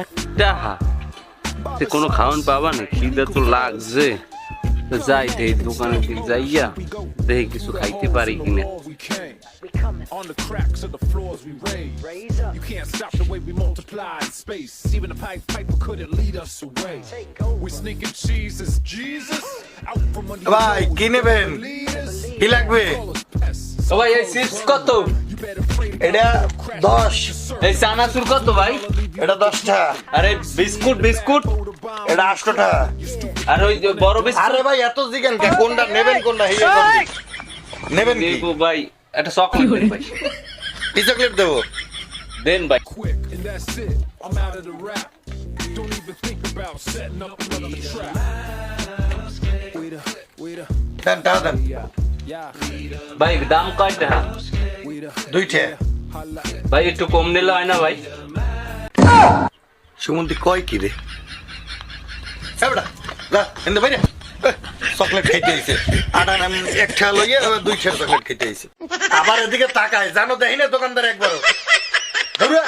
একটা সে কোনো খাওয়ান পাবা না, খিদে তো লাগছে। যাই এই দোকানের দিকে যাইয়া দেখি কিছু খাইতে পারি কিনা। On the cracks of the floors we raise. You can't stop the way we multiply in space. Even a pipe piper couldn't lead us away. We sneaking cheese as Jesus out from under. ভাই কি নেবেন, কি লাগবে? ও ভাই এই chips কত? এটা 10। এই চানাচুর কত ভাই? এটা 10 টাকা। আরে বিস্কুট বিস্কুট এটা 8 টাকা। আর ওই যে বড় বিস্কুট। আরে ভাই এত জিগান কে, কোনটা নেবেন কোনটা হিয়া করবি? নেবেন কি? দেখো ভাই একটা চকলেট দেন ভাই। কি চকলেট দেবো? দেন ভাই। Quick, and that's it. I'm out of the rap. Don't even think about setting up another trap. Waiter, দেন টাকা দেন। yeah, ভাই দাম কয়টা? waiter. 2 টাকা। ভাই একটু কম নিলে হয় না ভাই? সুমন্তি কয় কি রে? এবড়া যা এন্ড বাইরে চকলেট খাইতে আইছে। আটা নাম এক ঠেলা লইয়া 2 ঠেলা চকলেট খাইতে আইছে। আবার এদিকে তাকায়, জানো দেখি না দোকানদার একবারও। ধরুয়া